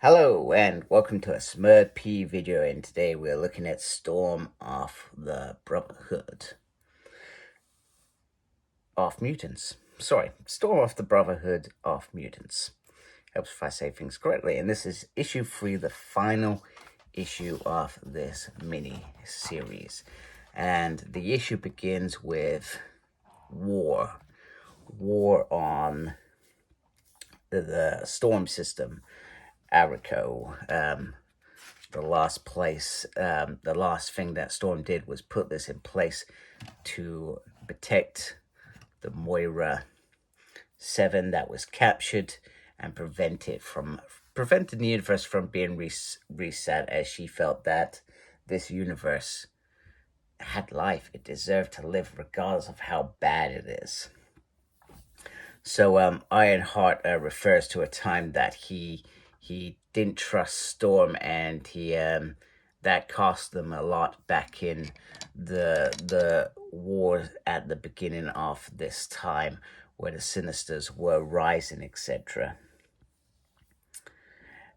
Hello and welcome to a smerdp video, and today we're looking at Storm of the Brotherhood of Mutants. Storm of the Brotherhood of Mutants. Helps if I say things correctly. And this is issue 3, the final issue of this mini-series. And the issue begins with war. War on the storm system. Arakko, the last thing that Storm did was put this in place to protect the Moira 7 that was captured and prevent the universe from being reset, as she felt that this universe had life. It deserved to live regardless of how bad it is. So Ironheart refers to a time that he didn't trust Storm, and that cost them a lot back in the war at the beginning of this time, where the Sinisters were rising, etc.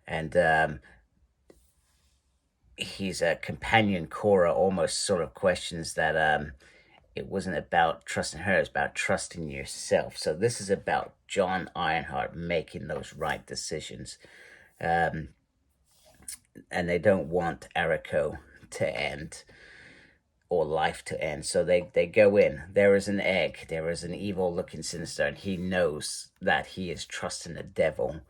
And his companion Cora almost sort of questions that it wasn't about trusting her, it's about trusting yourself. So this is about John Ironheart making those right decisions. And they don't want Arakko to end, or life to end. So they go in. There is an egg. There is an evil-looking Sinister, and he knows that he is trusting the devil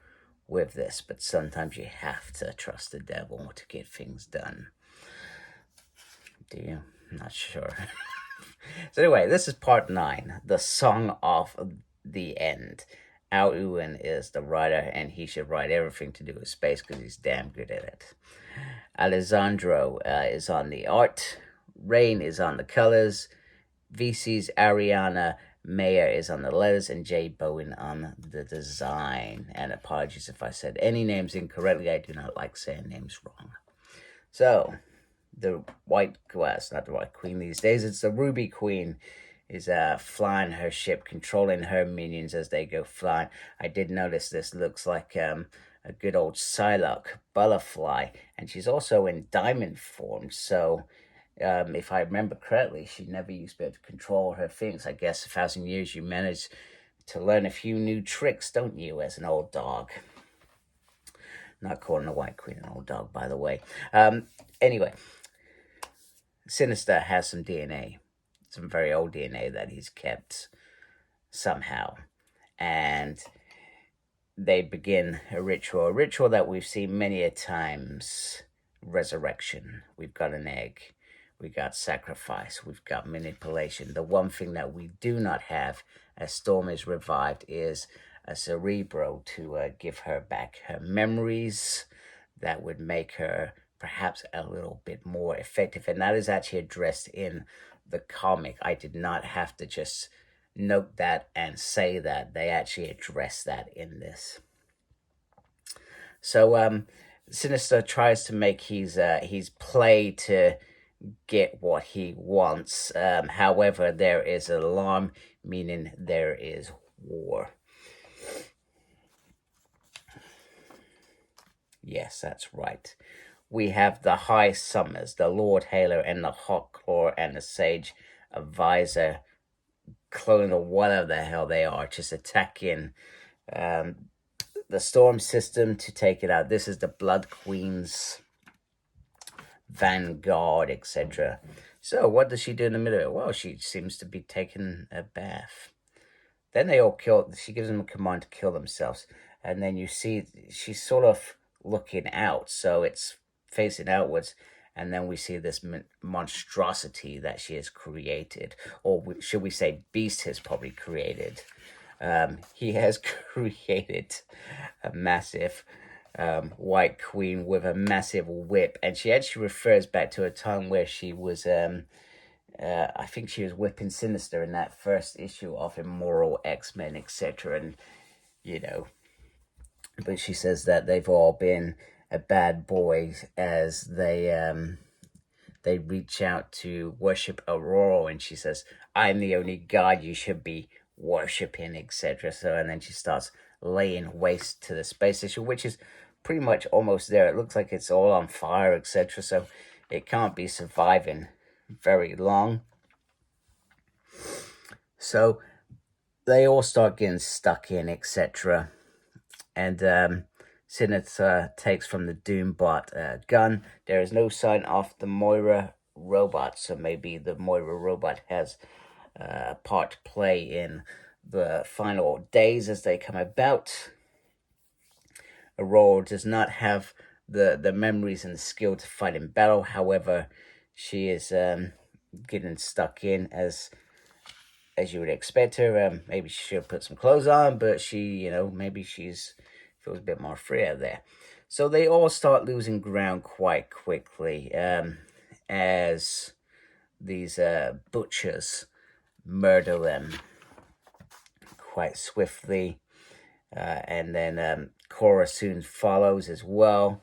with this. But sometimes you have to trust the devil to get things done. Do you? I'm not sure. So anyway, this is part 9, the Song of the End. Ewing is the writer, and he should write everything to do with space because he's damn good at it. Alessandro is on the art. Rain is on the colors. VC's Ariana Mayer is on the letters, and Jay Bowen on the design. And apologies if I said any names incorrectly. I do not like saying names wrong. So, the White, well, it's not the White Queen these days, it's the Ruby Queen, is flying her ship, controlling her minions as they go flying. I did notice this looks like a good old Psylocke butterfly, and she's also in diamond form. So if I remember correctly, she never used to be able to control her things. I guess 1,000 years you manage to learn a few new tricks, don't you, as an old dog? Not calling the White Queen an old dog, by the way. Anyway, Sinister has some DNA. Some very old DNA that he's kept somehow, and they begin a ritual that we've seen many a times. Resurrection. We've got an egg, we got sacrifice, we've got manipulation. The one thing that we do not have as Storm is revived is a cerebro to give her back her memories that would make her perhaps a little bit more effective, and that is actually addressed in the comic. I did not have to just note that and say that. They actually address that in this. So Sinister tries to make his play to get what he wants. However, there is an alarm, meaning there is war. Yes, that's right. We have the High Summers, the Lord Hailer, and the Hawklaw, and the Sage Advisor, clone or whatever the hell they are, just attacking the Storm system to take it out. This is the Blood Queen's vanguard, etc. So what does she do in the middle? Well, she seems to be taking a bath. Then they all kill. She gives them a command to kill themselves, and then you see she's sort of looking out, so it's facing outwards, and then we see this monstrosity that she has created, or should we say Beast has probably created. He has created a massive White Queen with a massive whip, and she actually refers back to a time where she was I think she was whipping Sinister in that first issue of Immoral X-Men, etc. And you know, but she says that they've all been a bad boy as they reach out to worship Ororo, and she says, "I'm the only god you should be worshipping," etc. So, and then she starts laying waste to the space station, which is pretty much almost there. It looks like it's all on fire, etc. So it can't be surviving very long. So they all start getting stuck in, etc. And Sinister takes from the Doombot gun. There is no sign of the Moira robot, so maybe the Moira robot has a part to play in the final days as they come about. Ororo does not have the memories and the skill to fight in battle. However, she is getting stuck in as you would expect her. Maybe she should put some clothes on, but she, maybe feels a bit more freer there. So they all start losing ground quite quickly as these butchers murder them quite swiftly. And then Cora soon follows as well.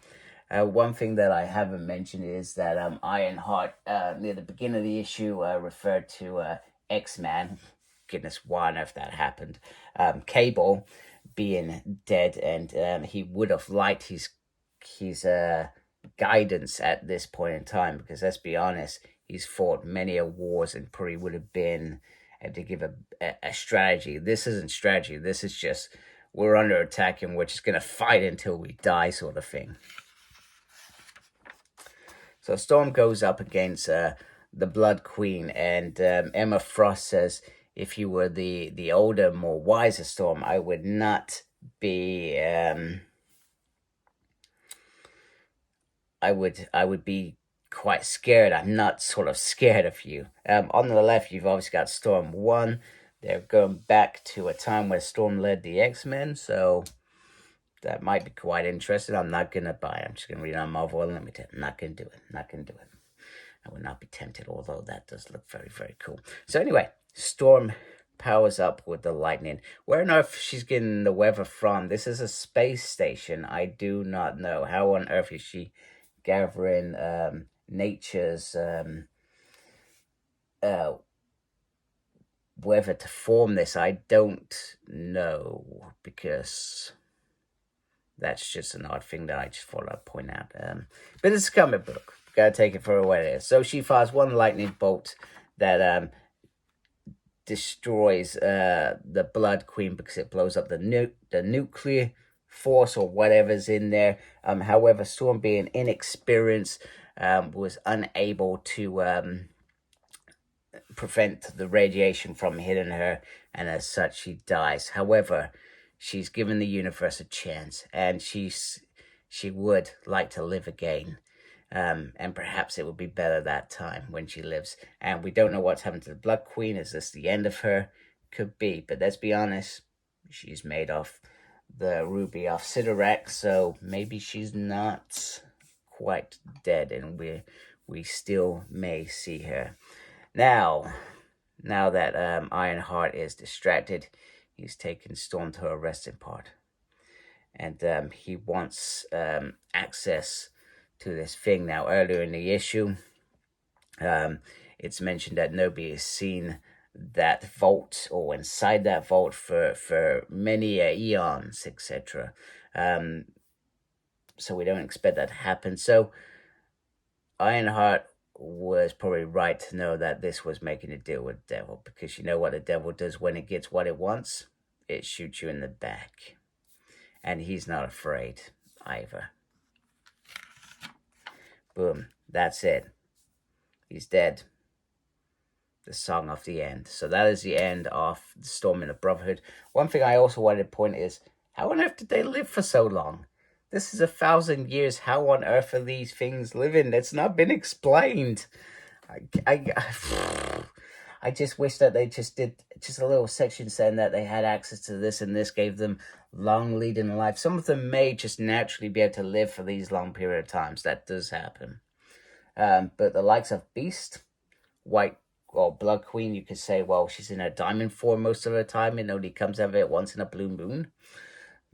One thing that I haven't mentioned is that Ironheart, near the beginning of the issue, referred to X-Man. Goodness, why on earth that happened. Cable being dead, and he would have liked his guidance at this point in time, because let's be honest, he's fought many a wars and probably would have been able to give a strategy. This isn't strategy. This is just, we're under attack and we're just going to fight until we die sort of thing. So Storm goes up against the Blood Queen, and Emma Frost says, if you were the older, more wiser Storm, I would not be... I would be quite scared. I'm not sort of scared of you. On the left, you've obviously got Storm 1. They're going back to a time where Storm led the X-Men, so that might be quite interesting. I'm not going to buy it. I'm just going to read on Marvel Unlimited. I'm not going to do it. Not going to do it. I would not be tempted, although that does look very, very cool. So anyway, Storm powers up with the lightning. Where on earth she's getting the weather from? This is a space station. I do not know. How on earth is she gathering nature's weather to form this? I don't know, because that's just an odd thing that I just thought I'd point out. But it's a comic book. Gotta take it for what it is. So she fires one lightning bolt that destroys the Blood Queen, because it blows up the nuclear force or whatever's in there. However, Storm, being inexperienced, was unable to prevent the radiation from hitting her, and as such she dies. However, she's given the universe a chance, and she would like to live again. And perhaps it will be better that time when she lives. And we don't know what's happened to the Blood Queen. Is this the end of her? Could be. But let's be honest, she's made of the ruby of Sidorak, so maybe she's not quite dead, and we still may see her. Now that Ironheart is distracted, he's taken Storm to her resting part. And he wants access to this thing. Now, earlier in the issue, it's mentioned that nobody has seen that vault or inside that vault for many eons, etc. So we don't expect that to happen. So Ironheart was probably right to know that this was making a deal with the devil, because you know what the devil does when it gets what it wants? It shoots you in the back. And he's not afraid either. Boom. That's it. He's dead. The song of the end. So that is the end of the Storm in the Brotherhood. One thing I also wanted to point is, how on earth did they live for so long? This is 1,000 years. How on earth are these things living? It's not been explained. I just wish that they just did just a little section saying that they had access to this, and this gave them long leading life. Some of them may just naturally be able to live for these long period of times. That does happen. But the likes of Beast, White, or Blood Queen, you could say, well, she's in her diamond form most of the time and only comes out of it once in a blue moon.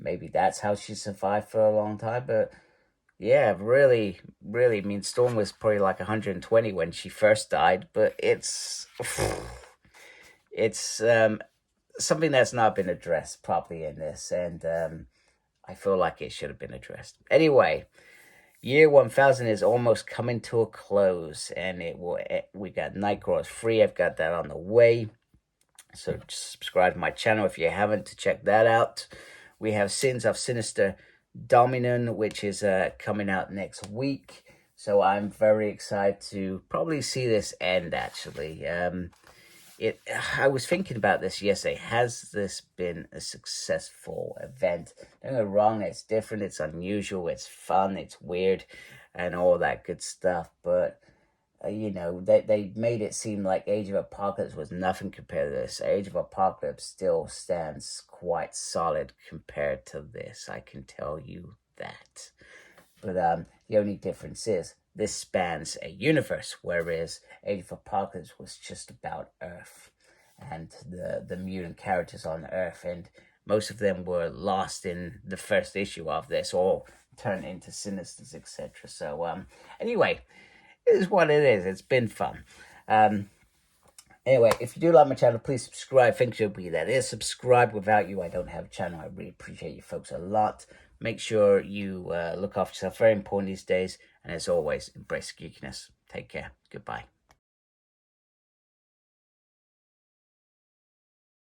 Maybe that's how she survived for a long time. But yeah, really, I mean, Storm was probably like 120 when she first died, but it's something that's not been addressed properly in this, and I feel like it should have been addressed. Anyway, year 1000 is almost coming to a close, and we got Nightcrawlers free. I've got that on the way. So just subscribe to my channel if you haven't to check that out. We have Sins of Sinister Dominion, which is coming out next week. So I'm very excited to probably see this end, actually. I was thinking about this yesterday. Has this been a successful event? Don't get me wrong, it's different, it's unusual, it's fun, it's weird, and all that good stuff. But you know, they made it seem like Age of Apocalypse was nothing compared to this. Age of Apocalypse still stands quite solid compared to this. I can tell you that. But the only difference is this spans a universe, whereas Age of Apocalypse was just about Earth and the mutant characters on Earth, and most of them were lost in the first issue of this, or turned into Sinisters, etc. So anyway, it is what it is. It's been fun. Anyway, if you do like my channel, please subscribe. Thanks to everybody that is subscribed. Without you, I don't have a channel. I really appreciate you folks a lot. Make sure you look after yourself. Very important these days. And as always, embrace geekiness. Take care. Goodbye.